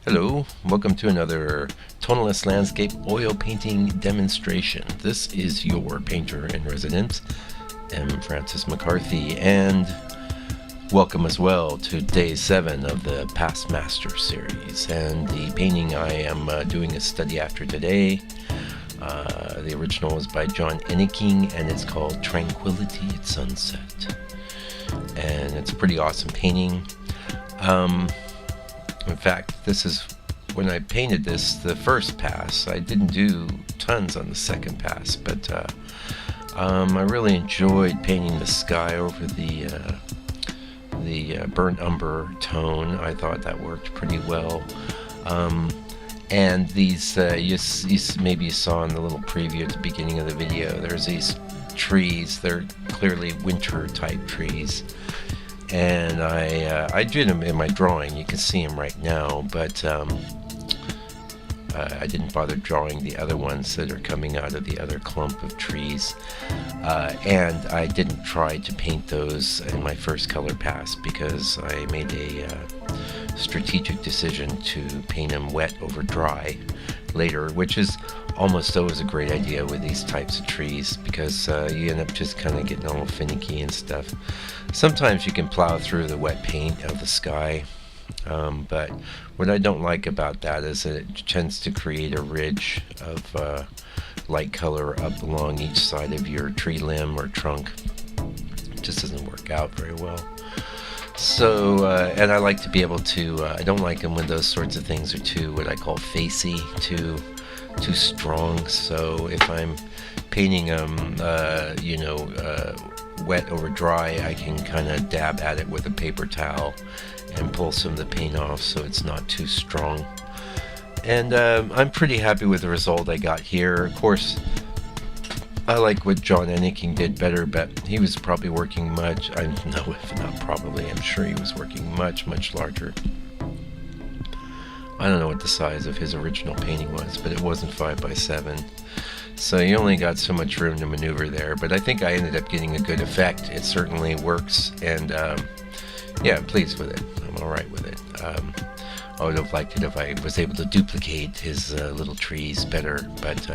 Hello, welcome to another Tonalist landscape oil painting demonstration. This is your painter in residence, M. Francis McCarthy, and welcome as well to day 7 of the Past Master series. And the painting I am doing a study after today, the original is by John Enneking, and it's called Tranquility at Sunset. And it's a pretty awesome painting. In fact, this is when I painted this the first pass. I didn't do tons on the second pass, but I really enjoyed painting the sky over the burnt umber tone. I thought that worked pretty well. And these, maybe you saw in the little preview at the beginning of the video, there's these trees. They're clearly winter type trees. And I did them in my drawing. You can see them right now, but I didn't bother drawing the other ones that are coming out of the other clump of trees. And I didn't try to paint those in my first color pass because I made a strategic decision to paint them wet over dry later, which is almost always a great idea with these types of trees because you end up just kind of getting all finicky and stuff. Sometimes you can plow through the wet paint of the sky, but what I don't like about that is that it tends to create a ridge of light color up along each side of your tree limb or trunk. It just doesn't work out very well. So, and I like to be able to, I don't like them when those sorts of things are too, what I call facey, too strong. So if I'm painting them, wet over dry, I can kind of dab at it with a paper towel and pull some of the paint off so it's not too strong. And I'm pretty happy with the result I got here. Of course, I like what John Enneking did better, but he was probably working much, I know if not probably, I'm sure he was working much larger. I don't know what the size of his original painting was, but it wasn't 5x7. So you only got so much room to maneuver there, but I think I ended up getting a good effect. It certainly works, and yeah, I'm pleased with it. I'm alright with it. I would have liked it if I was able to duplicate his little trees better, but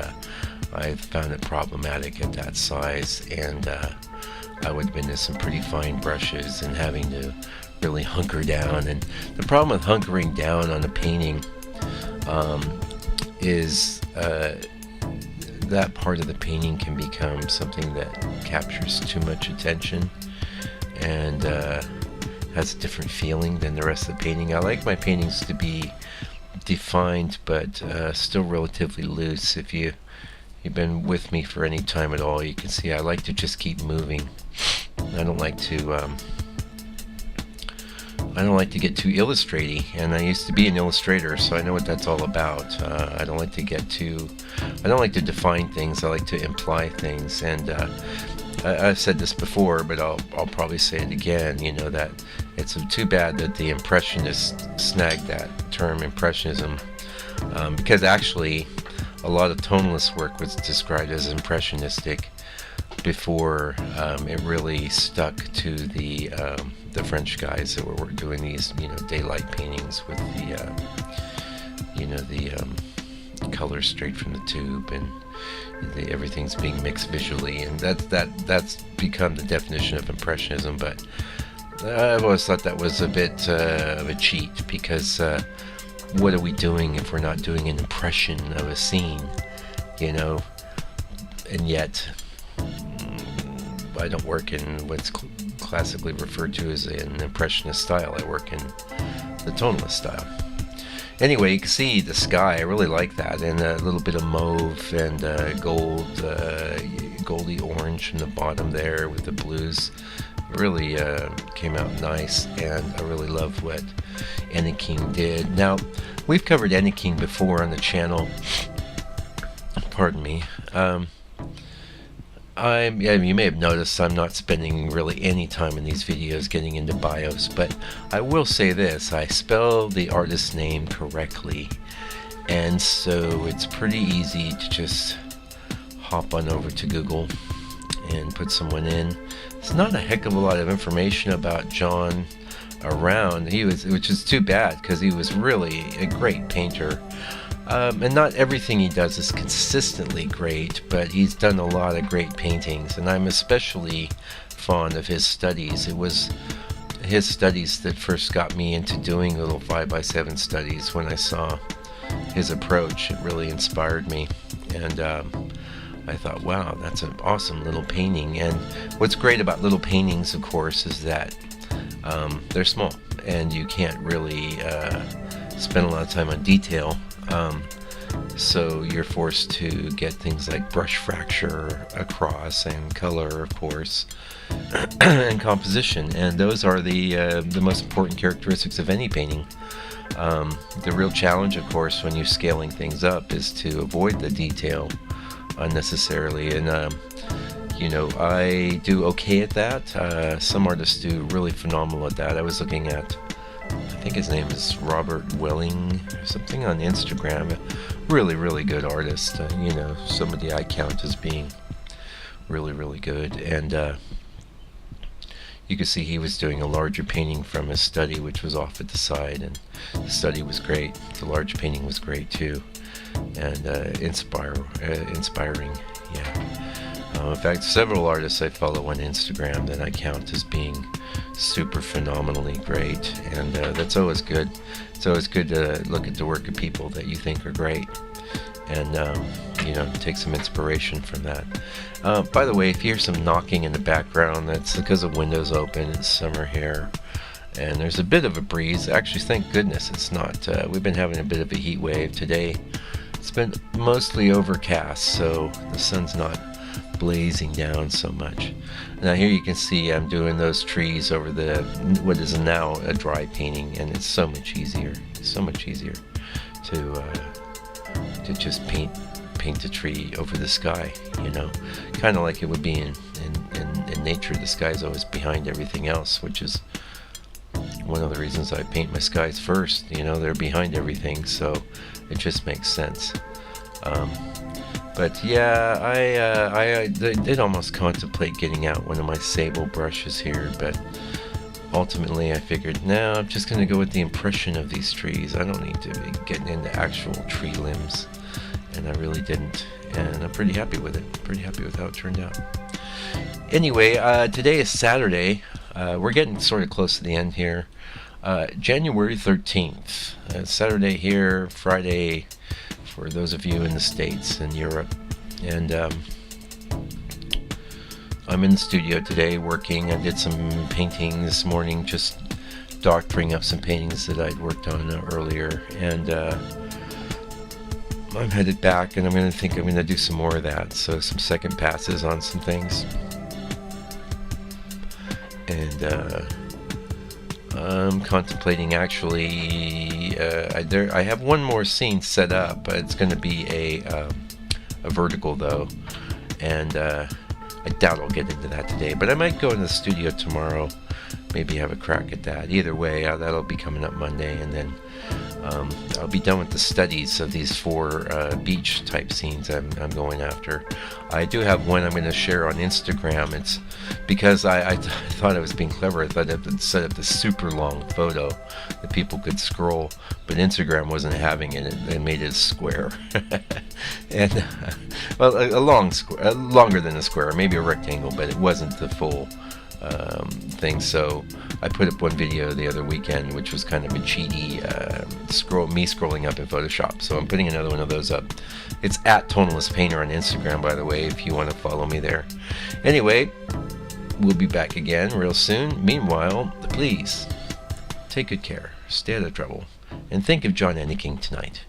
I found it problematic at that size, and I would have been in some pretty fine brushes and having to really hunker down. And the problem with hunkering down on a painting is that part of the painting can become something that captures too much attention and has a different feeling than the rest of the painting. I like my paintings to be defined but still relatively loose. If you've been with me for any time at all, you can see I like to just keep moving. I don't like to get too illustraty, and I used to be an illustrator, so I know what that's all about. I don't like to define things. I like to imply things, and I've said this before, but I'll probably say it again. You know, that it's too bad that the Impressionists snagged that term Impressionism, because actually a lot of Tonalist work was described as impressionistic before it really stuck to the French guys that were doing these, daylight paintings with the colors straight from the tube, and everything's being mixed visually, and that's become the definition of Impressionism. But I've always thought that was a bit of a cheat, because what are we doing if we're not doing an impression of a scene, and yet I don't work in what's classically referred to as an impressionist style. I work in the tonalist style. Anyway, you can see the sky. I really like that, and a little bit of mauve and goldy orange in the bottom there with the blues. It really came out nice, and I really love what Enneking did. Now, we've covered Enneking before on the channel. Pardon me. You may have noticed I'm not spending really any time in these videos getting into bios, but I will say this: I spell the artist's name correctly, and so it's pretty easy to just hop on over to Google and put someone in. It's not a heck of a lot of information about John around. Which is too bad because he was really a great painter. And not everything he does is consistently great, but he's done a lot of great paintings, and I'm especially fond of his studies. It was his studies that first got me into doing little 5x7 studies. When I saw his approach, it really inspired me, and I thought, wow, that's an awesome little painting. And what's great about little paintings, of course, is that they're small, and you can't really spend a lot of time on detail. So you're forced to get things like brush fracture across, and color, of course, and composition, and those are the most important characteristics of any painting. The real challenge, of course, when you're scaling things up is to avoid the detail unnecessarily, and I do okay at that. Some artists do really phenomenal at that. I was looking at, I think his name is Robert Welling or something on Instagram. Really, really good artist. Somebody I count as being really, really good. And you could see he was doing a larger painting from his study, which was off at the side, and the study was great. The large painting was great too, and inspiring. Yeah. In fact, several artists I follow on Instagram that I count as being super phenomenally great, and that's always good. It's always good to look at the work of people that you think are great, and take some inspiration from that. By the way, if you hear some knocking in the background, that's because the window's open. It's summer here, and there's a bit of a breeze. Actually, thank goodness it's not. We've been having a bit of a heat wave today. It's been mostly overcast, so the sun's not blazing down so much. Now here you can see I'm doing those trees over what is now a dry painting, and it's so much easier to just paint a tree over the sky, kind of like it would be in nature. The sky's always behind everything else, which is one of the reasons I paint my skies first. They're behind everything, so it just makes sense. But yeah, I did almost contemplate getting out one of my sable brushes here, but ultimately I figured, no, I'm just going to go with the impression of these trees. I don't need to be getting into actual tree limbs, and I really didn't, and I'm pretty happy with it. Pretty happy with how it turned out. Anyway, today is Saturday. We're getting sort of close to the end here. January 13th. Saturday here, Friday for those of you in the States and Europe. And I'm in the studio today working. I did some painting this morning, just doctoring up some paintings that I'd worked on earlier. And I'm headed back, and I'm going to do some more of that. So some second passes on some things. And I'm contemplating actually. I have one more scene set up, but it's going to be a vertical though, and I doubt I'll get into that today. But I might go in the studio tomorrow, maybe have a crack at that. Either way, that'll be coming up Monday, and then I'll be done with the studies of these 4 beach type scenes I'm going after. I do have one I'm going to share on Instagram. It's because I thought I was being clever. I thought I'd set up this super long photo that people could scroll, but Instagram wasn't having it. It made it a square. And well, a long square, longer than a square, maybe a rectangle, but it wasn't the full thing. So I put up one video the other weekend, which was kind of a cheaty scrolling up in Photoshop. So I'm putting another one of those up. It's at Tonalist Painter on Instagram, by the way, if you want to follow me there. Anyway, we'll be back again real soon. Meanwhile, please take good care, stay out of trouble, and think of John Enneking tonight.